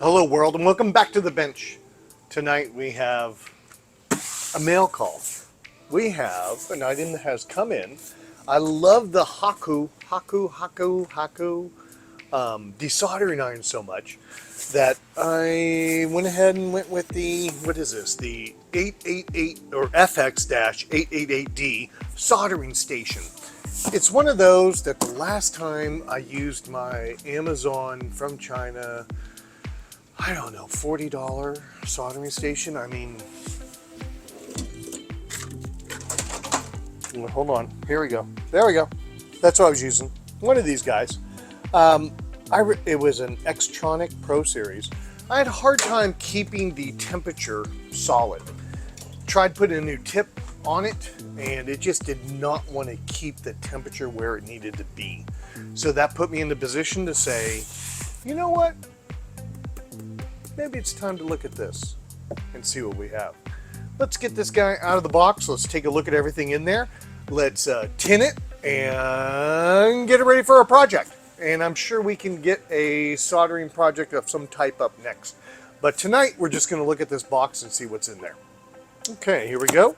Hello world and welcome back to the bench. Tonight we have a mail call. We have an item that has come in. I love the Hakko desoldering iron so much that I went ahead and went with the, what is this? The 888 or FX-888D soldering station. It's one of those that the last time I used my Amazon from China, I don't know, $40 soldering station. I mean, hold on. Here we go. There we go. That's what I was using. One of these guys. It was an Xtronic Pro Series. I had a hard time keeping the temperature solid. Tried putting a new tip on it, and it just did not want to keep the temperature where it needed to be. So that put me in the position to say, you know what? Maybe it's time to look at this and see what we have. Let's get this guy out of the box. Let's take a look at everything in there. Let's tin it and get it ready for a project. And I'm sure we can get a soldering project of some type up next. But tonight we're just going to look at this box and see what's in there. Okay, here we go.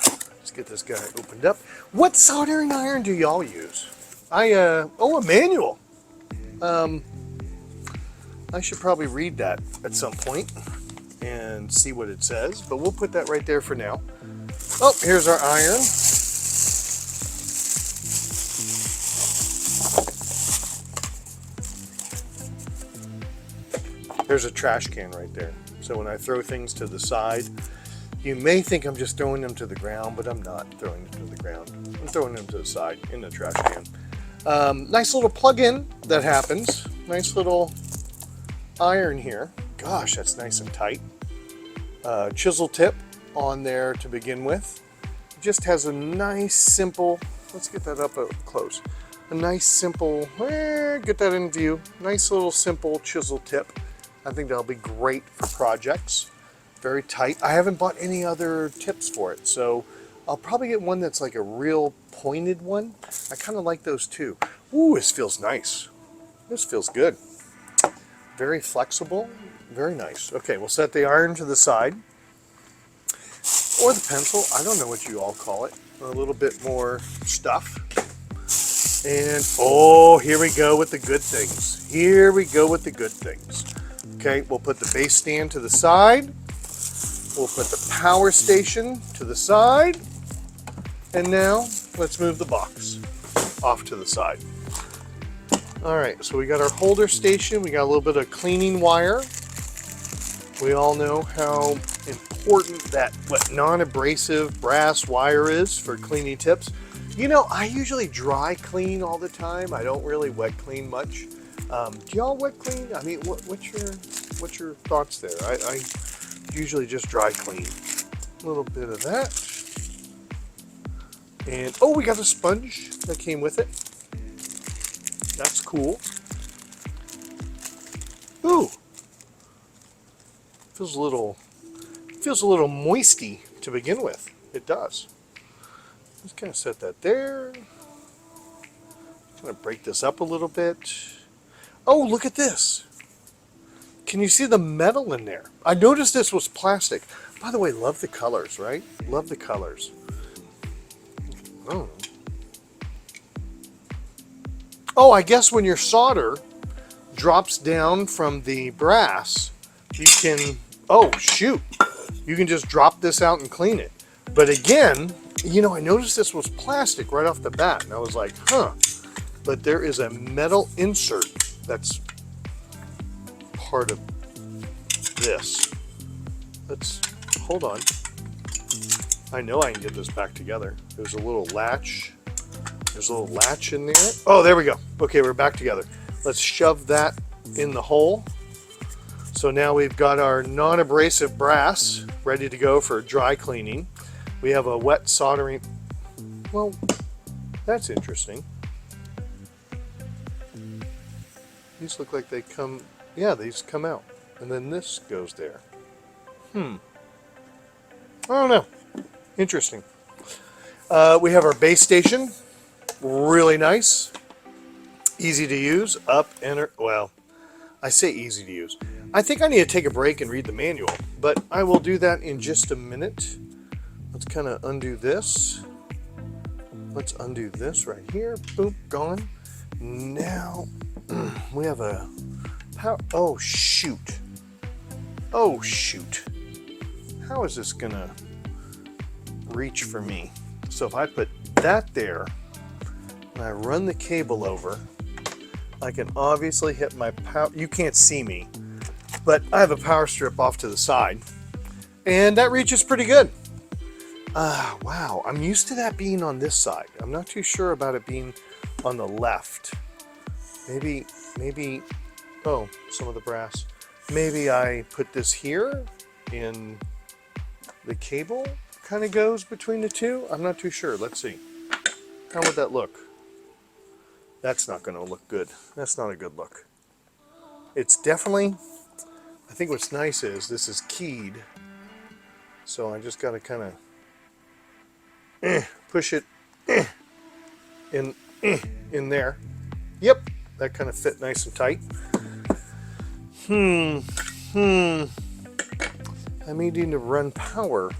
Let's get this guy opened up. What soldering iron do y'all use? A manual. I should probably read that at some point and see what it says, but we'll put that right there for now. Oh, here's our iron. There's a trash can right there. So when I throw things to the side, you may think I'm just throwing them to the ground, but I'm not throwing them to the ground. I'm throwing them to the side in the trash can. Nice little plug-in that happens. Nice little iron here. Gosh, that's nice and tight. Chisel tip on there to begin with. It just has a nice simple, let's get that up close. A nice simple, get that in view. Nice little simple chisel tip. I think that'll be great for projects. Very tight. I haven't bought any other tips for it, so I'll probably get one that's like a real pointed one. I kind of like those too. Ooh, this feels nice. This feels good. Very flexible, very nice. Okay, we'll set the iron to the side. Or the pencil, I don't know what you all call it. A little bit more stuff. And, oh, here we go with the good things. Here we go with the good things. Okay, we'll put the base stand to the side. We'll put the power station to the side. And now, let's move the box off to the side. All right, so we got our holder station. We got a little bit of cleaning wire. We all know how important that non-abrasive brass wire is for cleaning tips. You know, I usually dry clean all the time. I don't really wet clean much. Do y'all wet clean? I mean, what's your thoughts there? I usually just dry clean. A little bit of that. And, oh, we got a sponge that came with it. That's cool. Ooh, feels a little moisty to begin with. It does. Just kind of set that there. Kind of break this up a little bit. Oh, look at this. Can you see the metal in there? I noticed this was plastic. By the way, love the colors, right? Love the colors. Oh. Oh, I guess when your solder drops down from the brass, you can, oh shoot, you can just drop this out and clean it. But again, you know, I noticed this was plastic right off the bat, and I was like, huh. But there is a metal insert that's part of this. Let's, hold on. I know I can get this back together. There's a little latch. There's a little latch in there. Oh, there we go. Okay, we're back together. Let's shove that in the hole. So now we've got our non-abrasive brass ready to go for dry cleaning. We have a wet soldering. Well, that's interesting. These look like they come, yeah, these come out. And then this goes there. I don't know. Interesting. We have our base station. Really nice, easy to use, up, enter, well, I say easy to use. I think I need to take a break and read the manual, but I will do that in just a minute. Let's kind of undo this. Let's undo this right here. Boop, gone. Now we have a power. Oh shoot. Oh shoot. How is this gonna reach for me? So if I put that there and I run the cable over, I can obviously hit my power. You can't see me, but I have a power strip off to the side, and that reaches pretty good. Wow, I'm used to that being on this side. I'm not too sure about it being on the left. Maybe, oh, some of the brass. Maybe I put this here and the cable kind of goes between the two. I'm not too sure. Let's see. How would that look? That's not going to look good. That's not a good look. It's definitely, I think what's nice is this is keyed. So I just got to kind of push it in there. Yep, that kind of fit nice and tight. I may need to run power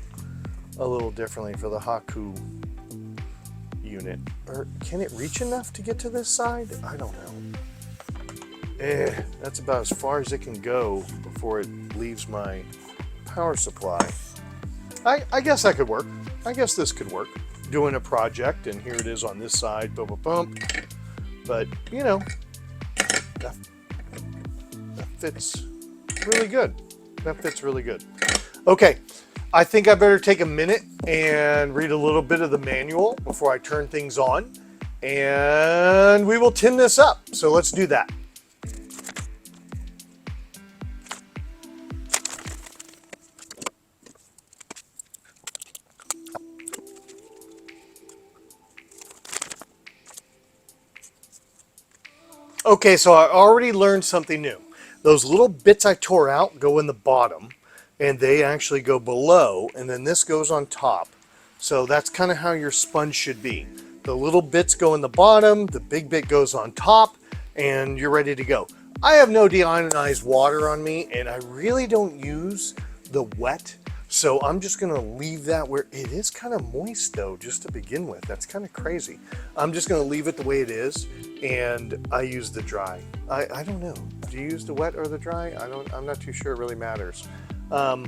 a little differently for the Hakko unit. Or can it reach enough to get to this side? I don't know. That's about as far as it can go before it leaves my power supply. I guess that could work. I guess this could work. Doing a project, and here it is on this side, boom, boom, boom. But, you know, that fits really good. That fits really good. Okay, I think I better take a minute and read a little bit of the manual before I turn things on, and we will tin this up. So let's do that. Okay, so I already learned something new. Those little bits I tore out go in the bottom, and they actually go below, and then this goes on top. So that's kind of how your sponge should be. The little bits go in the bottom, the big bit goes on top, and you're ready to go. I have no deionized water on me, and I really don't use the wet, so I'm just gonna leave that where it is kind of moist though, just to begin with. That's kind of crazy. I'm just gonna leave it the way it is, and I use the dry. I don't know. Do you use the wet or the dry? I'm not too sure it really matters. I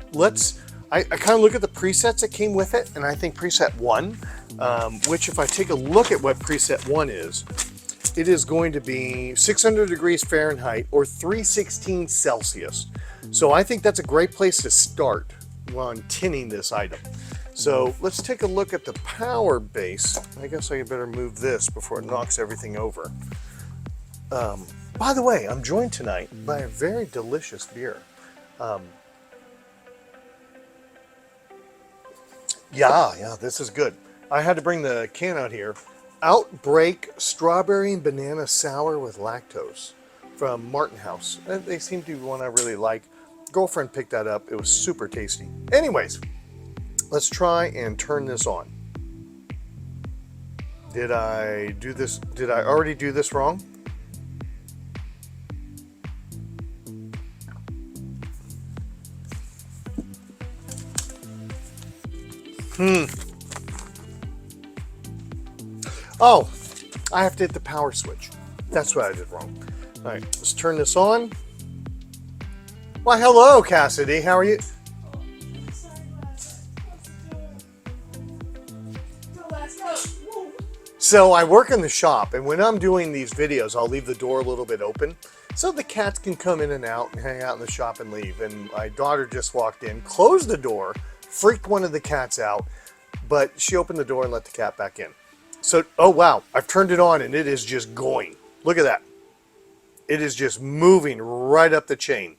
kind of look at the presets that came with it, and I think preset 1, which if I take a look at what preset 1 is, it is going to be 600 degrees Fahrenheit or 316 Celsius. So I think that's a great place to start on tinning this item. So let's take a look at the power base. I guess I better move this before it knocks everything over. By the way, I'm joined tonight by a very delicious beer. Yeah, this is good. I had to bring the can out here. Outbreak Strawberry and Banana Sour with Lactose from Martin House. They seem to be one I really like. Girlfriend picked that up. It was super tasty. Anyways, let's try and turn this on. Did I do this? Did I already do this wrong? Oh, I have to hit the power switch. That's what I did wrong. All right, let's turn this on. Why, hello, Cassidy. How are you? So I work in the shop, and when I'm doing these videos, I'll leave the door a little bit open so the cats can come in and out and hang out in the shop and leave. And my daughter just walked in, closed the door, freaked one of the cats out, but she opened the door and let the cat back in. So, oh wow, I've turned it on and it is just going. Look at that. It is just moving right up the chain.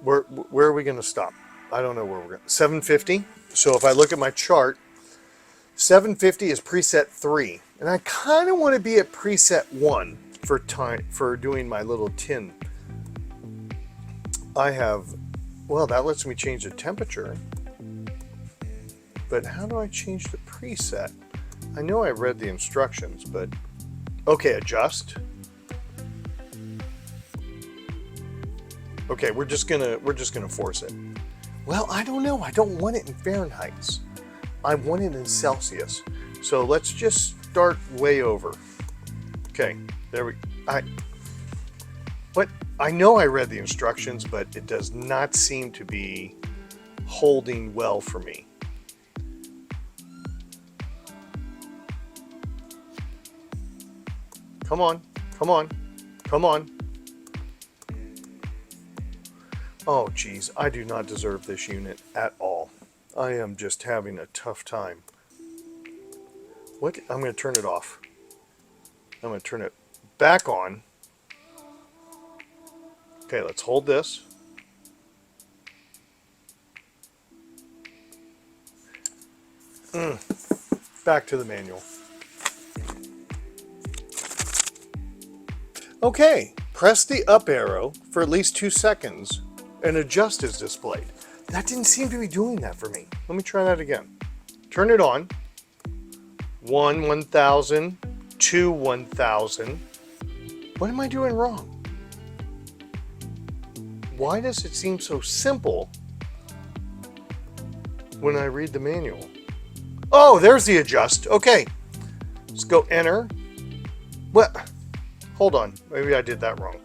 Where are we going to stop? I don't know where we're going. 750. So if I look at my chart, 750 is preset 3, and I kind of want to be at preset 1 for doing my little tin. Well, that lets me change the temperature. But how do I change the preset? I know I read the instructions, but okay, adjust. Okay, we're just gonna force it. Well, I don't know. I don't want it in Fahrenheit. I want it in Celsius. So let's just start way over. Okay, there we. I know I read the instructions, but it does not seem to be holding well for me. Come on, come on, come on. Oh, geez, I do not deserve this unit at all. I am just having a tough time. What? I'm going to turn it off. I'm going to turn it back on. Okay, let's hold this. Back to the manual. Okay, press the up arrow for at least 2 seconds and adjust is displayed. That didn't seem to be doing that for me. Let me try that again. Turn it on. 1, 1000, 2, 1000. What am I doing wrong? Why does it seem so simple when I read the manual? Oh, there's the adjust. Okay, let's go enter. What? Hold on, maybe I did that wrong.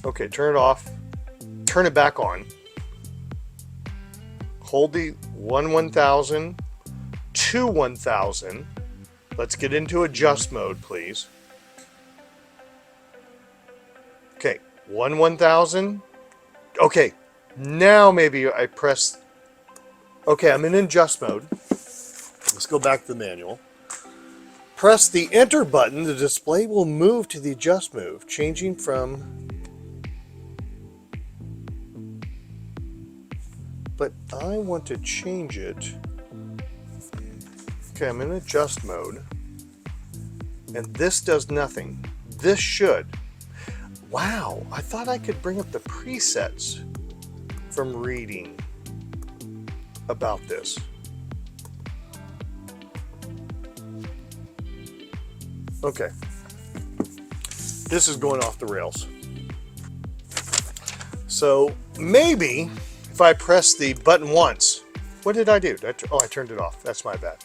Okay, turn it off. Turn it back on. Hold the 1, 1000, 2, 1000. Let's get into adjust mode, please. Okay, 1, 1000. Okay, now maybe I press. Okay, I'm in adjust mode. Let's go back to the manual. Press the enter button. The display will move to the adjust move, changing from. But I want to change it. Okay, I'm in adjust mode. And this does nothing. This should. Wow, I thought I could bring up the presets from reading about this. Okay. This is going off the rails. So maybe if I press the button once, what did I do? I turned it off. That's my bad.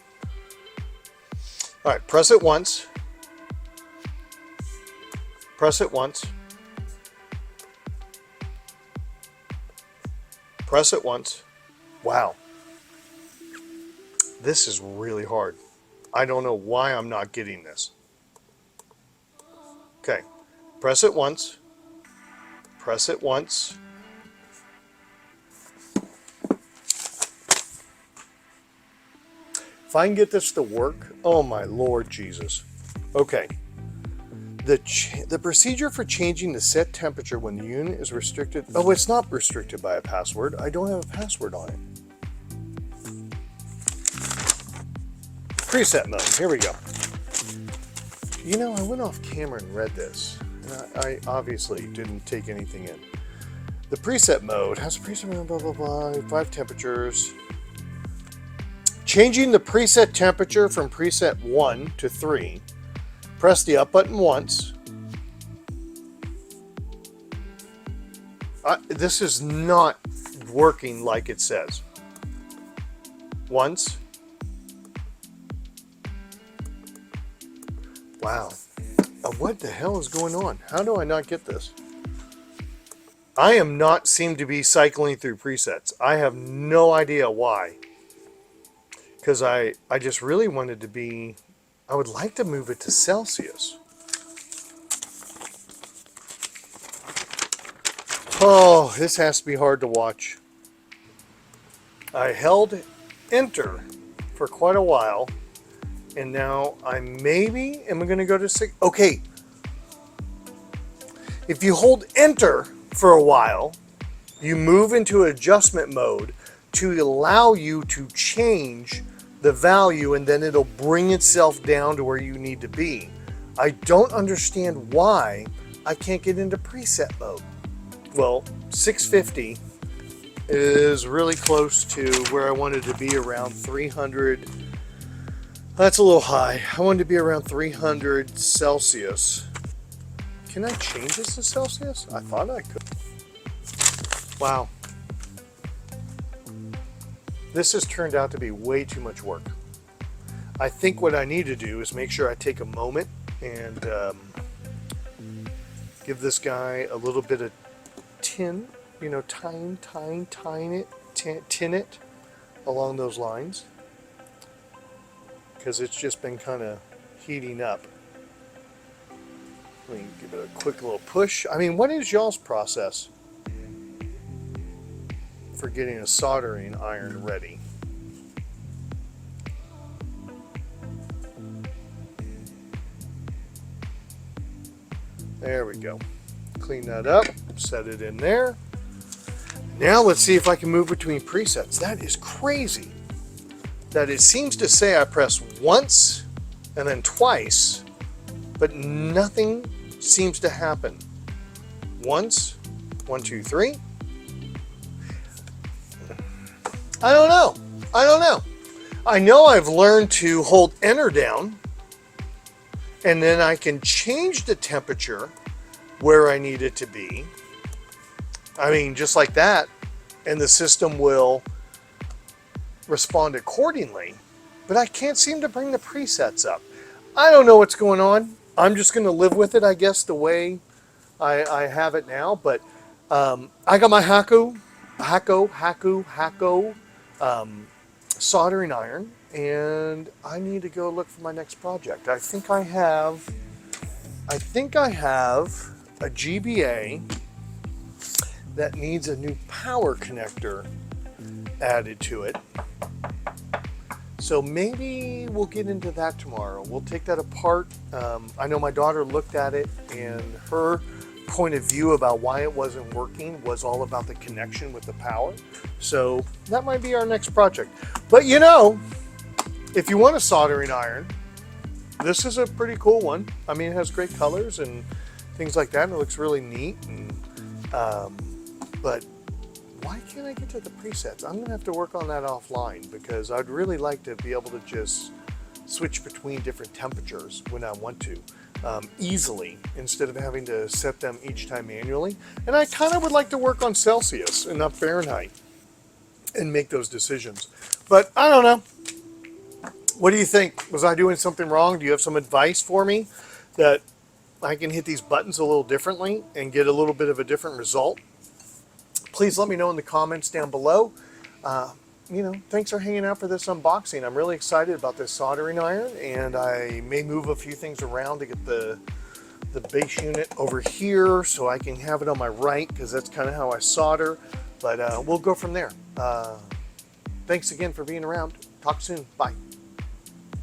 All right, press it once. Press it once. Press it once. Wow. This is really hard. I don't know why I'm not getting this. Okay, press it once. Press it once. If I can get this to work, oh my Lord Jesus. Okay. The procedure for changing the set temperature when the unit is restricted. Oh, it's not restricted by a password. I don't have a password on it. Preset mode. Here we go. You know, I went off camera and read this. And I obviously didn't take anything in. The preset mode has a preset mode, blah, blah, blah, 5 temperatures. Changing the preset temperature from preset 1 to 3. Press the up button once. This is not working like it says. Once. Wow. What the hell is going on? How do I not get this? I am not seem to be cycling through presets. I have no idea why. Because I just really wanted to be, I would like to move it to Celsius. Oh, this has to be hard to watch. I held enter for quite a while. And now I maybe am going to go to 6. Okay. If you hold enter for a while, you move into adjustment mode to allow you to change the value, and then it'll bring itself down to where you need to be. I don't understand why I can't get into preset mode. Well, 650 is really close to where I wanted to be, around 300. That's a little high. I wanted to be around 300 Celsius. Can I change this to Celsius? I thought I could. Wow. This has turned out to be way too much work. I think what I need to do is make sure I take a moment and give this guy a little bit of tin, you know, tin it along those lines, because it's just been kind of heating up. Let me give it a quick little push. I mean, what is y'all's process for getting a soldering iron ready? There we go. Clean that up, set it in there. Now let's see if I can move between presets. That is crazy that it seems to say I press once and then twice, but nothing seems to happen. Once, 1, 2, 3. I don't know. I know I've learned to hold enter down, and then I can change the temperature where I need it to be. I mean, just like that, and the system will respond accordingly, but I can't seem to bring the presets up. I don't know what's going on. I'm just going to live with it, I guess, the way I have it now, but I got my Hakko soldering iron, and I need to go look for my next project. I think I have a GBA that needs a new power connector added to it. So maybe we'll get into that tomorrow. We'll take that apart. I know my daughter looked at it, and her point of view about why it wasn't working was all about the connection with the power. So that might be our next project. But you know, if you want a soldering iron, this is a pretty cool one. I mean, it has great colors and things like that, and it looks really neat. And but why can't I get to the presets? I'm gonna have to work on that offline, because I'd really like to be able to just switch between different temperatures when I want to easily, instead of having to set them each time manually. And I kind of would like to work on Celsius and not Fahrenheit and make those decisions. But I don't know. What do you think? Was I doing something wrong? Do you have some advice for me that I can hit these buttons a little differently and get a little bit of a different result? Please let me know in the comments down below. You know, thanks for hanging out for this unboxing. I'm really excited about this soldering iron, and I may move a few things around to get the base unit over here so I can have it on my right, because that's kind of how I solder. But we'll go from there. Thanks again for being around. Talk soon. Bye.